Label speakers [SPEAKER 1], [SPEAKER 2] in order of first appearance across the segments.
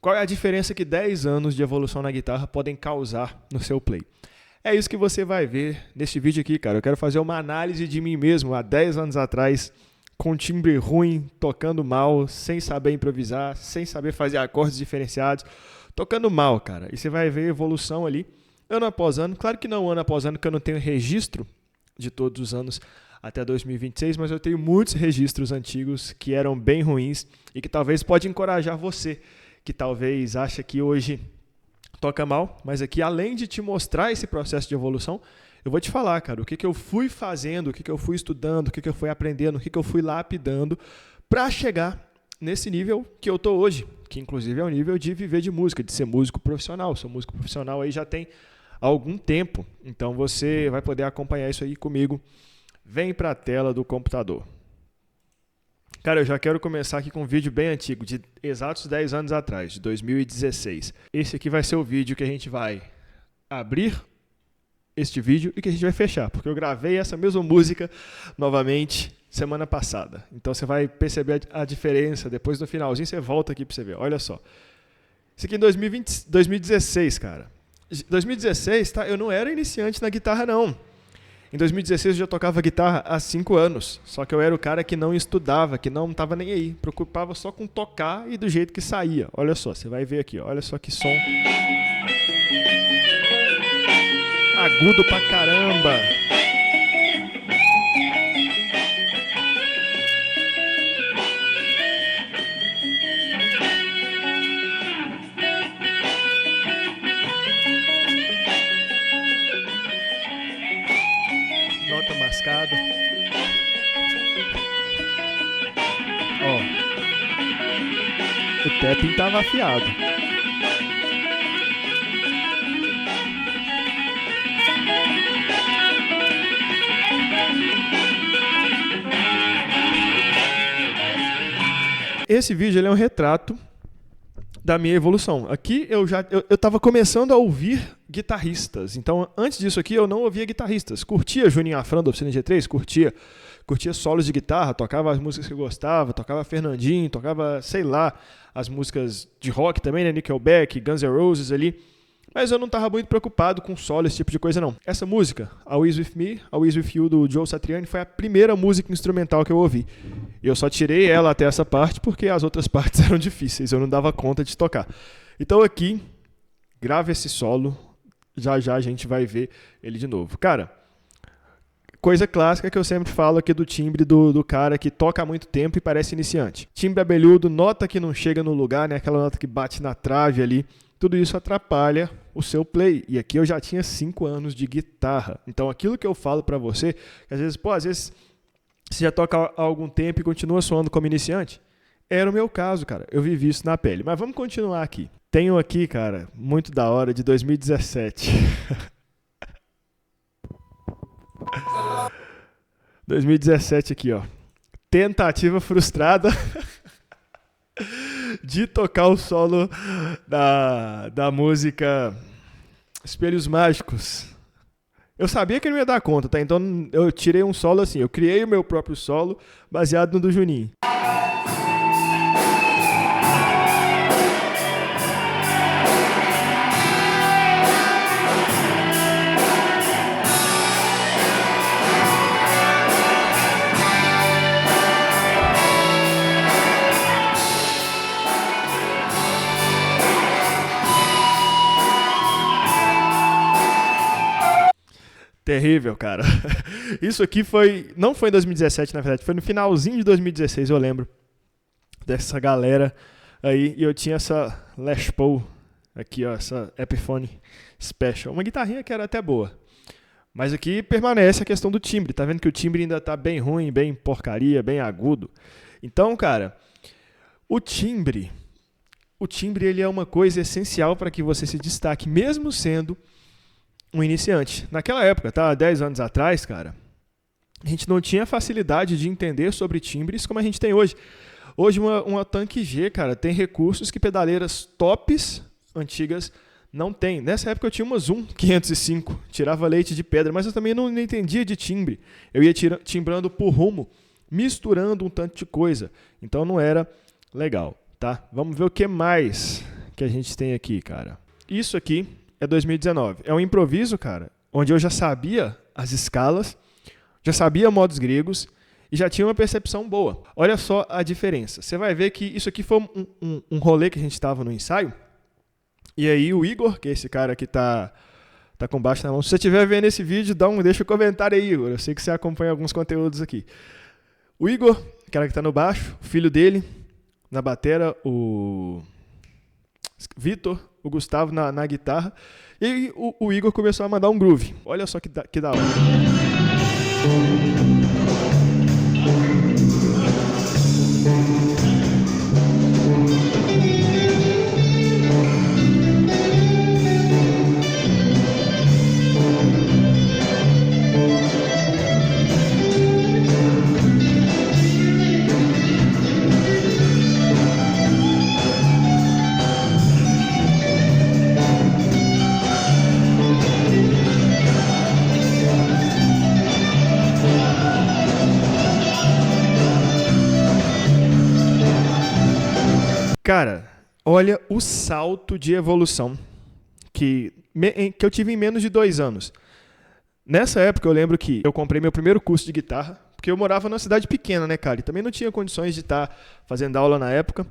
[SPEAKER 1] Qual é a diferença que 10 anos de evolução na guitarra podem causar no seu play? É isso que você vai ver neste vídeo aqui, cara. Eu quero fazer uma análise de mim mesmo há 10 anos atrás, com timbre ruim, tocando mal, sem saber improvisar, sem saber fazer acordes diferenciados, tocando mal, cara. E você vai ver evolução ali, ano após ano. Claro que não ano após ano, porque eu não tenho registro de todos os anos até 2026, mas eu tenho muitos registros antigos que eram bem ruins e que talvez pode encorajar você, que talvez acha que hoje toca mal, mas aqui, além de te mostrar esse processo de evolução, eu vou te falar, cara, o que eu fui fazendo, o que eu fui estudando, o que eu fui aprendendo, o que eu fui lapidando para chegar nesse nível que eu tô hoje, que inclusive é o nível de viver de música, de ser músico profissional. Sou músico profissional aí já tem algum tempo, então você vai poder acompanhar isso aí comigo. Vem para a tela do computador. Cara, eu já quero começar aqui com um vídeo bem antigo, de exatos 10 anos atrás, de 2016. Esse aqui vai ser o vídeo que a gente vai abrir este vídeo e que a gente vai fechar, porque eu gravei essa mesma música novamente semana passada. Então você vai perceber a diferença, depois no finalzinho você volta aqui para você ver. Olha só. Isso aqui em 2016, cara. 2016, tá? Eu não era iniciante na guitarra, não. Em 2016 eu já tocava guitarra há 5 anos, só que eu era o cara que não estudava, que não estava nem aí, preocupava só com tocar e do jeito que saía. Olha só, você vai ver aqui, ó. Olha só que som agudo pra caramba. Nota mascada. Ó, o tapping tava afiado. Esse vídeo ele é um retrato da minha evolução. Aqui eu estava começando a ouvir guitarristas. Então, antes disso aqui, eu não ouvia guitarristas. Curtia Juninho Afran do Oficina G3, curtia solos de guitarra, tocava as músicas que eu gostava, tocava Fernandinho, tocava, sei lá, as músicas de rock também, né? Nickelback, Guns N' Roses ali. Mas eu não estava muito preocupado com solo, esse tipo de coisa, não. Essa música, Always With Me, Always With You, do Joe Satriani, foi a primeira música instrumental que eu ouvi. E eu só tirei ela até essa parte porque as outras partes eram difíceis, eu não dava conta de tocar. Então aqui, grava esse solo, já já a gente vai ver ele de novo. Cara, coisa clássica que eu sempre falo aqui do timbre do cara que toca há muito tempo e parece iniciante. Timbre abelhudo, nota que não chega no lugar, né? Aquela nota que bate na trave ali. Tudo isso atrapalha o seu play. E aqui eu já tinha 5 anos de guitarra. Então aquilo que eu falo pra você, que às vezes você já toca há algum tempo e continua soando como iniciante, era o meu caso, cara. Eu vivi isso na pele. Mas vamos continuar aqui. Tenho aqui, cara, muito da hora, de 2017. 2017 aqui, ó. Tentativa frustrada de tocar o solo da música Espelhos Mágicos. Eu sabia que eu não ia dar conta, tá? Então eu tirei um solo assim, eu criei o meu próprio solo baseado no do Juninho. Terrível, cara. Isso aqui não foi em 2017, na verdade, foi no finalzinho de 2016, eu lembro dessa galera aí, e eu tinha essa Les Paul aqui, ó, essa Epiphone Special, uma guitarrinha que era até boa. Mas aqui permanece a questão do timbre, tá vendo que o timbre ainda tá bem ruim, bem porcaria, bem agudo. Então, cara, o timbre ele é uma coisa essencial para que você se destaque, mesmo sendo um iniciante. Naquela época, tá? 10 anos atrás, cara, a gente não tinha facilidade de entender sobre timbres como a gente tem hoje. Hoje, uma Tanque G, cara, tem recursos que pedaleiras tops antigas não tem. Nessa época eu tinha uma Zoom 505, tirava leite de pedra, mas eu também não entendia de timbre. Eu ia timbrando por rumo, misturando um tanto de coisa. Então não era legal, tá? Vamos ver o que mais que a gente tem aqui, cara? Isso aqui é 2019. É um improviso, cara, onde eu já sabia as escalas, já sabia modos gregos e já tinha uma percepção boa. Olha só a diferença. Você vai ver que isso aqui foi um rolê que a gente estava no ensaio. E aí o Igor, que é esse cara que tá com baixo na mão. Se você estiver vendo esse vídeo, deixa um comentário aí, Igor. Eu sei que você acompanha alguns conteúdos aqui. O Igor, o cara que tá no baixo, o filho dele, na batera, o Vitor, o Gustavo na guitarra. E aí o Igor começou a mandar um groove. Olha só que da hora. Cara, olha o salto de evolução que eu tive em menos de 2 anos. Nessa época eu lembro que eu comprei meu primeiro curso de guitarra, porque eu morava numa cidade pequena, né, cara? E também não tinha condições de estar fazendo aula na época.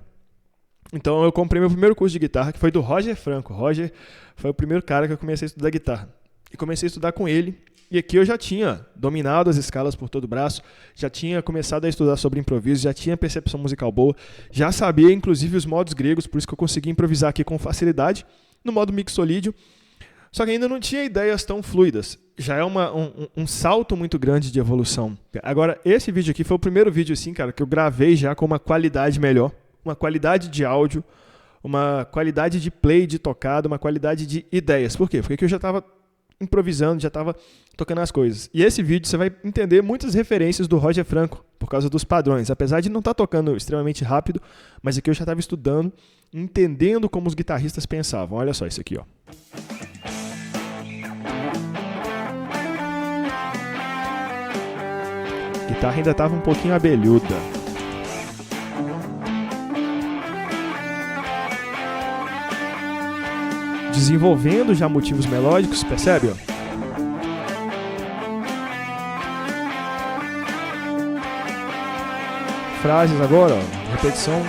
[SPEAKER 1] Então eu comprei meu primeiro curso de guitarra, que foi do Roger Franco. Roger foi o primeiro cara que eu comecei a estudar guitarra. E comecei a estudar com ele. E aqui eu já tinha dominado as escalas por todo o braço, já tinha começado a estudar sobre improviso, já tinha percepção musical boa, já sabia inclusive os modos gregos, por isso que eu consegui improvisar aqui com facilidade, no modo mixolídio. Só que ainda não tinha ideias tão fluidas. Já é um salto muito grande de evolução. Agora, esse vídeo aqui foi o primeiro vídeo assim, cara, que eu gravei já com uma qualidade melhor, uma qualidade de áudio, uma qualidade de play, de tocado, uma qualidade de ideias. Por quê? Porque aqui eu já estava improvisando, já estava tocando as coisas. E esse vídeo você vai entender muitas referências do Roger Franco, por causa dos padrões. Apesar de não estar tocando extremamente rápido, mas aqui eu já estava estudando, entendendo como os guitarristas pensavam. Olha só isso aqui, ó. A guitarra ainda estava um pouquinho abelhuda. Desenvolvendo já motivos melódicos, percebe? Ó? Frases agora, ó, repetição.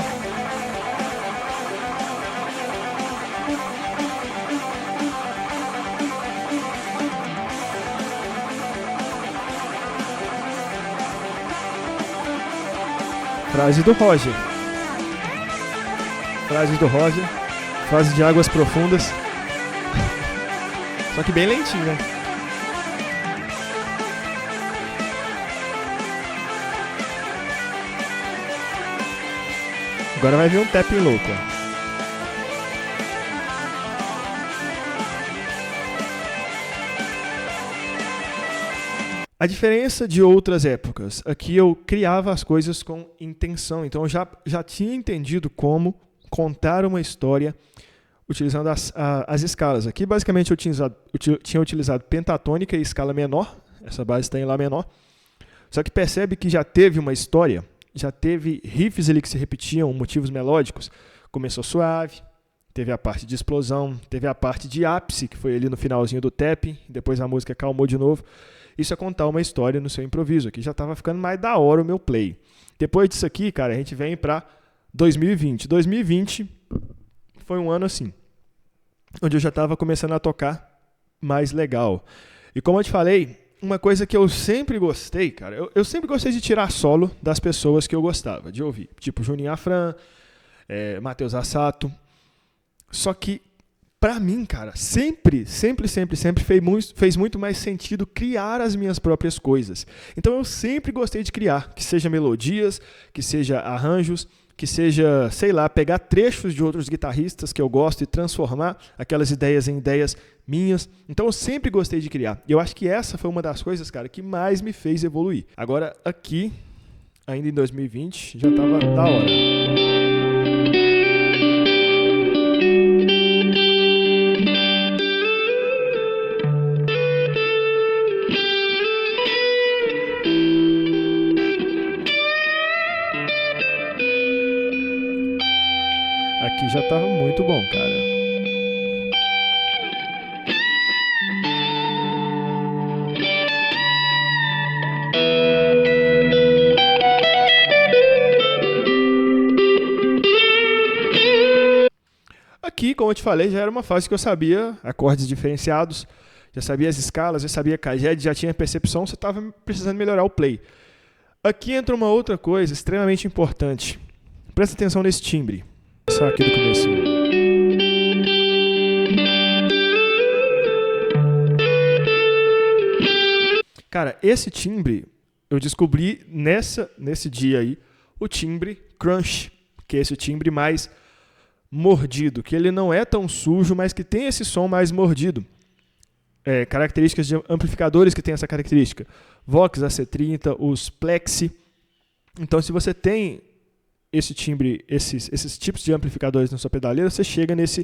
[SPEAKER 1] Frase do Roger. Frases do Roger. Frase de águas profundas. Só que bem lentinho, né? Agora vai vir um tapping louco. A diferença de outras épocas, aqui eu criava as coisas com intenção. Então eu já tinha entendido como contar uma história utilizando as escalas. Aqui, basicamente, eu tinha utilizado pentatônica e escala menor. Essa base está em Lá menor. Só que percebe que já teve uma história, já teve riffs ali que se repetiam, motivos melódicos. Começou suave, teve a parte de explosão, teve a parte de ápice, que foi ali no finalzinho do tapping, depois a música calmou de novo. Isso é contar uma história no seu improviso. Aqui já estava ficando mais da hora o meu play. Depois disso aqui, cara, a gente vem para 2020. 2020 foi um ano assim, onde eu já estava começando a tocar mais legal. E como eu te falei, uma coisa que eu sempre gostei, cara, eu sempre gostei de tirar solo das pessoas que eu gostava de ouvir. Tipo Juninho Afran, Matheus Assato. Só que, pra mim, cara, sempre fez muito mais sentido criar as minhas próprias coisas. Então eu sempre gostei de criar, que seja melodias, que seja arranjos, que seja, sei lá, pegar trechos de outros guitarristas que eu gosto e transformar aquelas ideias em ideias minhas. Então eu sempre gostei de criar. E eu acho que essa foi uma das coisas, cara, que mais me fez evoluir. Agora, aqui, ainda em 2020, já estava da hora. Aqui já estava muito bom, cara. Aqui, como eu te falei, já era uma fase que eu sabia acordes diferenciados, já sabia as escalas, já sabia caged, já tinha percepção, você estava precisando melhorar o play. Aqui entra uma outra coisa extremamente importante. Presta atenção nesse timbre. Só aqui do começo. Cara, esse timbre, eu descobri nesse dia aí, o timbre crunch, que é esse timbre mais mordido, que ele não é tão sujo, mas que tem esse som mais mordido. Características de amplificadores que tem essa característica. Vox, AC30, os Plexi. Então, se você tem esse timbre, esses tipos de amplificadores na sua pedaleira, você chega nessa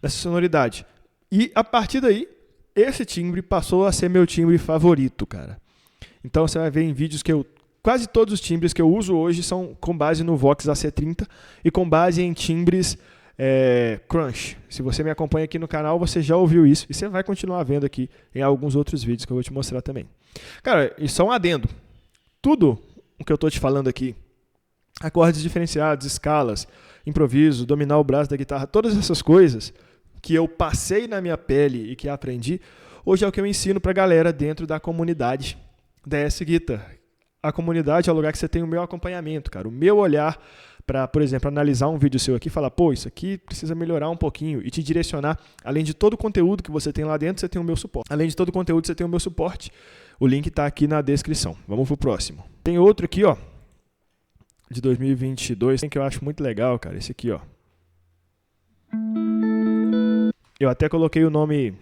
[SPEAKER 1] sonoridade. E, a partir daí, esse timbre passou a ser meu timbre favorito, cara. Então, você vai ver em vídeos que quase todos os timbres que eu uso hoje são com base no Vox AC30 e com base em timbres crunch. Se você me acompanha aqui no canal, você já ouviu isso e você vai continuar vendo aqui em alguns outros vídeos que eu vou te mostrar também. Cara, e só um adendo. Tudo o que eu estou te falando aqui, acordes diferenciados, escalas, improviso, dominar o braço da guitarra, todas essas coisas que eu passei na minha pele e que aprendi, hoje é o que eu ensino para a galera dentro da comunidade DS Guitar. A comunidade é o lugar que você tem o meu acompanhamento, cara. O meu olhar para, por exemplo, analisar um vídeo seu aqui e falar, pô, isso aqui precisa melhorar um pouquinho e te direcionar. Além de todo o conteúdo que você tem lá dentro, você tem o meu suporte. Além de todo o conteúdo, você tem o meu suporte. O link está aqui na descrição. Vamos pro próximo. Tem outro aqui, ó, de 2022, que eu acho muito legal, cara. Esse aqui, ó. Eu até coloquei o nome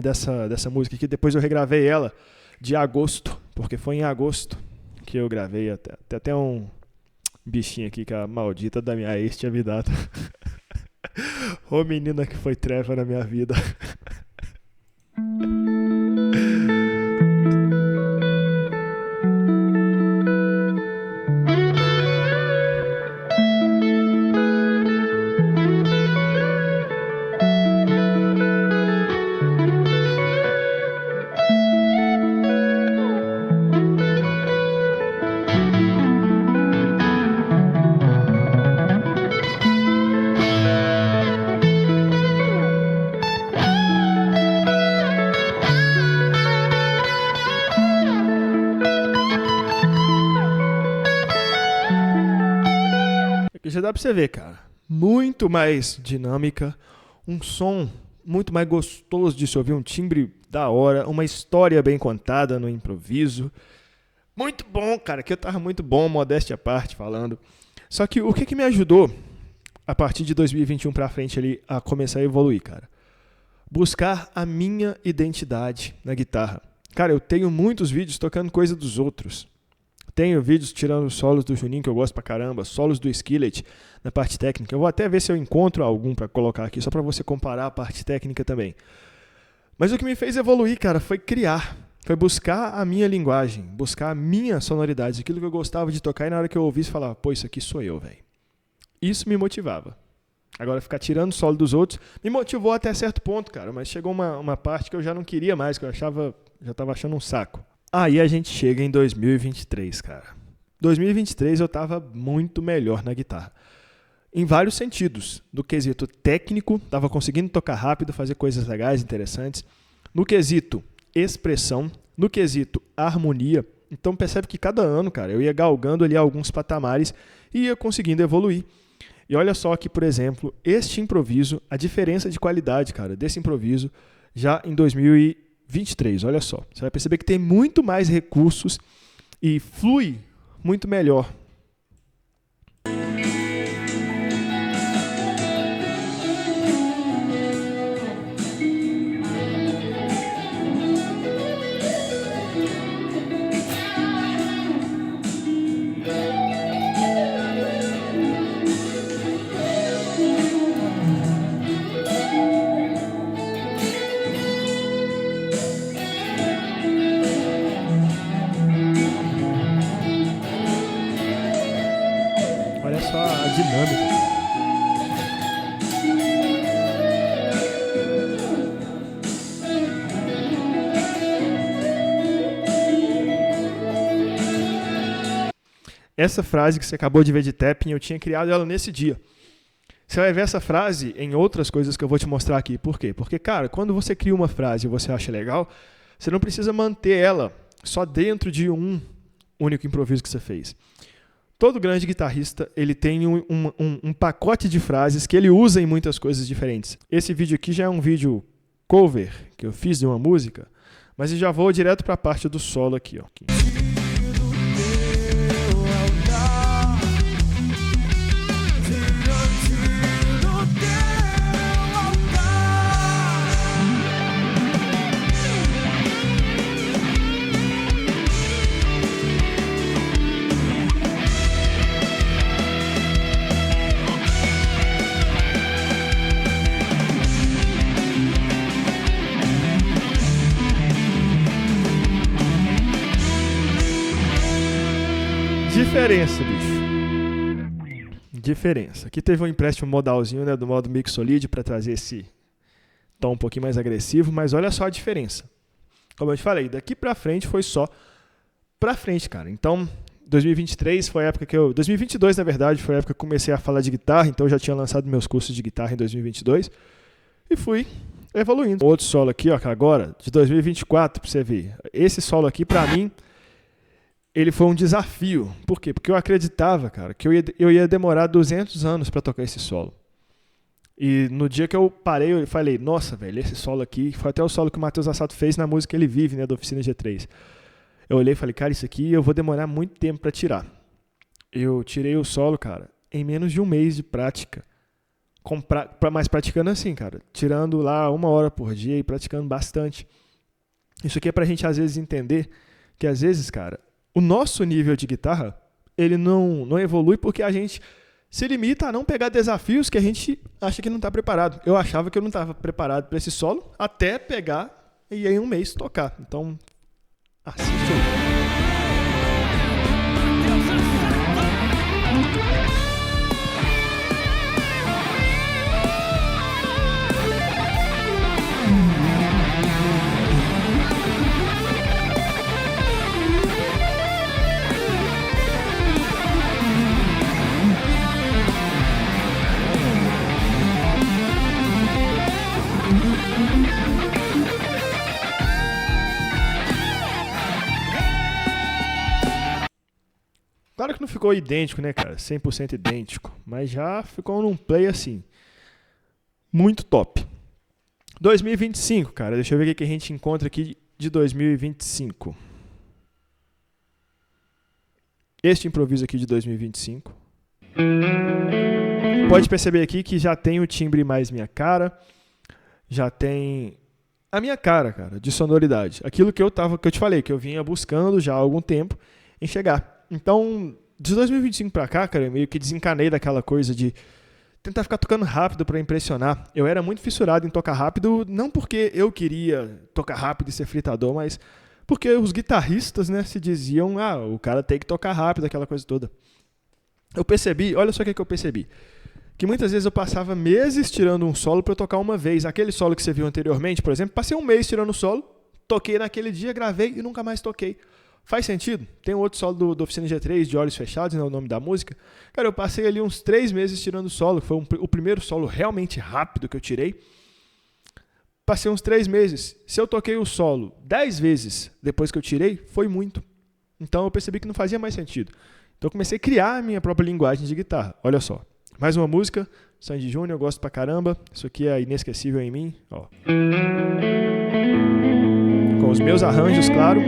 [SPEAKER 1] dessa música aqui, depois eu regravei ela de agosto, porque foi em agosto que eu gravei até um bichinho aqui que a maldita da minha ex tinha me dado. Ô menina que foi treva na minha vida. Já dá pra você ver, cara. Muito mais dinâmica, um som muito mais gostoso de se ouvir, um timbre da hora, uma história bem contada no improviso. Muito bom, cara, que eu tava muito bom, modéstia à parte, falando. Só que o que me ajudou, a partir de 2021 pra frente, ali, a começar a evoluir, cara? Buscar a minha identidade na guitarra. Cara, eu tenho muitos vídeos tocando coisa dos outros. Tenho vídeos tirando solos do Juninho, que eu gosto pra caramba, solos do Skillet na parte técnica. Eu vou até ver se eu encontro algum pra colocar aqui, só pra você comparar a parte técnica também. Mas o que me fez evoluir, cara, foi criar. Foi buscar a minha linguagem, buscar a minha sonoridade, aquilo que eu gostava de tocar, e na hora que eu ouvisse, falava, pô, isso aqui sou eu, velho. Isso me motivava. Agora, ficar tirando solo dos outros me motivou até certo ponto, cara, mas chegou uma parte que eu já não queria mais, que eu já tava achando um saco. Aí a gente chega em 2023, cara. 2023 eu tava muito melhor na guitarra. Em vários sentidos. No quesito técnico, tava conseguindo tocar rápido, fazer coisas legais, interessantes. No quesito expressão, no quesito harmonia. Então percebe que cada ano, cara, eu ia galgando ali alguns patamares e ia conseguindo evoluir. E olha só aqui, por exemplo, este improviso, a diferença de qualidade, cara, desse improviso já em 2023, olha só. Você vai perceber que tem muito mais recursos e flui muito melhor. Olha só a dinâmica. Essa frase que você acabou de ver de tapping, eu tinha criado ela nesse dia. Você vai ver essa frase em outras coisas que eu vou te mostrar aqui. Por quê? Porque, cara, quando você cria uma frase e você acha legal, você não precisa manter ela só dentro de um único improviso que você fez. Todo grande guitarrista, ele tem um pacote de frases que ele usa em muitas coisas diferentes. Esse vídeo aqui já é um vídeo cover que eu fiz de uma música, mas eu já vou direto para a parte do solo aqui, ó. Diferença, bicho. Diferença. Aqui teve um empréstimo modalzinho, né, do modo Mixolydian para trazer esse tom um pouquinho mais agressivo, mas olha só a diferença. Como eu te falei, daqui pra frente foi só pra frente, cara. Então, 2023 foi a época que 2022, na verdade, foi a época que eu comecei a falar de guitarra, então eu já tinha lançado meus cursos de guitarra em 2022 e fui evoluindo. Outro solo aqui, ó, agora, de 2024, pra você ver. Esse solo aqui, pra mim, ele foi um desafio. Por quê? Porque eu acreditava, cara, que eu ia demorar 200 anos para tocar esse solo. E no dia que eu parei, eu falei, nossa, velho, esse solo aqui, foi até o solo que o Matheus Assato fez na música Ele Vive, né, da Oficina G3. Eu olhei e falei, cara, isso aqui eu vou demorar muito tempo para tirar. Eu tirei o solo, cara, em menos de um mês de prática. Mas praticando assim, cara, tirando lá 1 hora por dia e praticando bastante. Isso aqui é pra gente, às vezes, entender que, às vezes, cara, o nosso nível de guitarra, ele não evolui porque a gente se limita a não pegar desafios que a gente acha que não está preparado. Eu achava que eu não estava preparado para esse solo até pegar e em um mês tocar. Então, assiste aí. Claro que não ficou idêntico, né, cara? 100% idêntico. Mas já ficou num play, assim, muito top. 2025, cara. Deixa eu ver o que a gente encontra aqui de 2025. Este improviso aqui de 2025. Pode perceber aqui que já tem o timbre mais minha cara. Já tem a minha cara, de sonoridade. Aquilo que eu te falei, que eu vinha buscando já há algum tempo em chegar. Então, de 2025 pra cá, cara, eu meio que desencanei daquela coisa de tentar ficar tocando rápido pra impressionar. Eu era muito fissurado em tocar rápido, não porque eu queria tocar rápido e ser fritador, mas porque os guitarristas, né, se diziam, o cara tem que tocar rápido, aquela coisa toda. Eu percebi, olha só o que eu percebi, que muitas vezes eu passava meses tirando um solo pra eu tocar uma vez. Aquele solo que você viu anteriormente, por exemplo, passei um mês tirando o solo, toquei naquele dia, gravei e nunca mais toquei. Faz sentido? Tem um outro solo do Oficina G3, de Olhos Fechados, né, o nome da música. Cara, eu passei ali uns 3 meses tirando solo. Foi o primeiro solo realmente rápido que eu tirei. Passei uns 3 meses. Se eu toquei o solo 10 vezes depois que eu tirei, foi muito. Então eu percebi que não fazia mais sentido. Então eu comecei a criar a minha própria linguagem de guitarra. Olha só. Mais uma música, Sandy Júnior, eu gosto pra caramba. Isso aqui é Inesquecível em Mim. Ó. Com os meus arranjos, claro.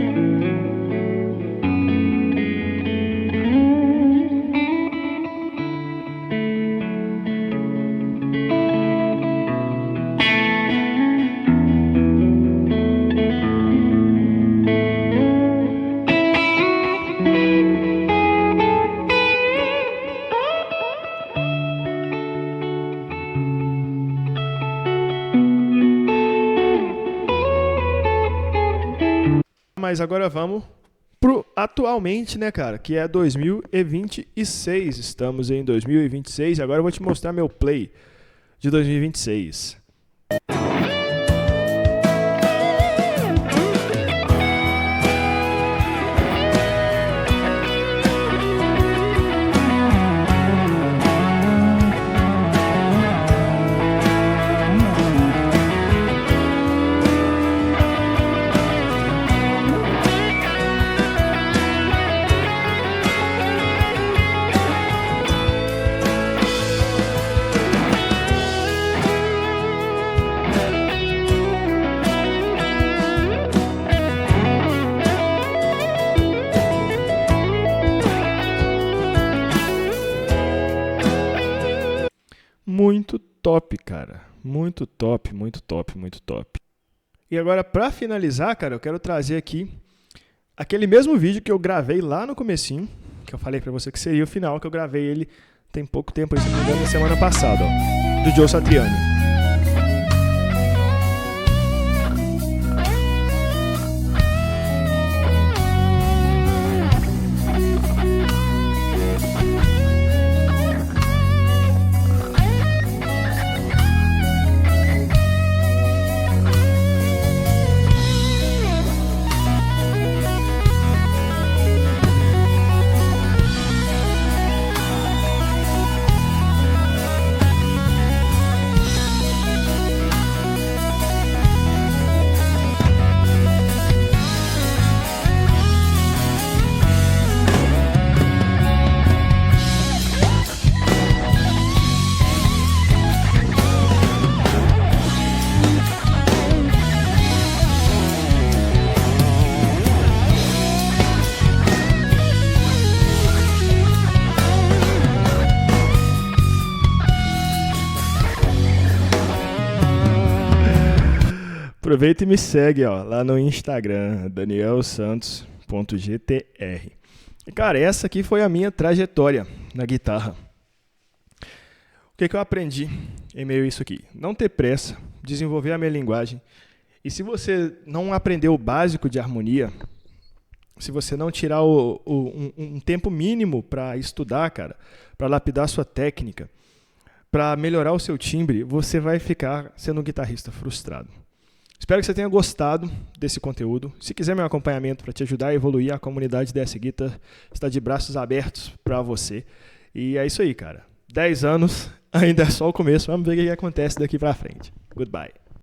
[SPEAKER 1] Mas agora vamos pro atualmente, né, cara? Que é 2026. Estamos em 2026 e agora eu vou te mostrar meu play de 2026. top, cara. Muito top, muito top, muito top. E agora, para finalizar, cara, eu quero trazer aqui aquele mesmo vídeo que eu gravei lá no comecinho, que eu falei para você que seria o final, que eu gravei ele tem pouco tempo, se não me engano, na semana passada, ó, do Joe Satriani. Aproveita e me segue, ó, lá no Instagram, danielsantos.gtr. E, cara, essa aqui foi a minha trajetória na guitarra. O que eu aprendi em meio a isso aqui? Não ter pressa, desenvolver a minha linguagem. E se você não aprender o básico de harmonia, se você não tirar um tempo mínimo para estudar, cara, para lapidar sua técnica, para melhorar o seu timbre, você vai ficar sendo um guitarrista frustrado. Espero que você tenha gostado desse conteúdo. Se quiser meu acompanhamento para te ajudar a evoluir, a comunidade DS Guitar está de braços abertos para você. E é isso aí, cara. 10 anos ainda é só o começo. Vamos ver o que acontece daqui para frente. Goodbye.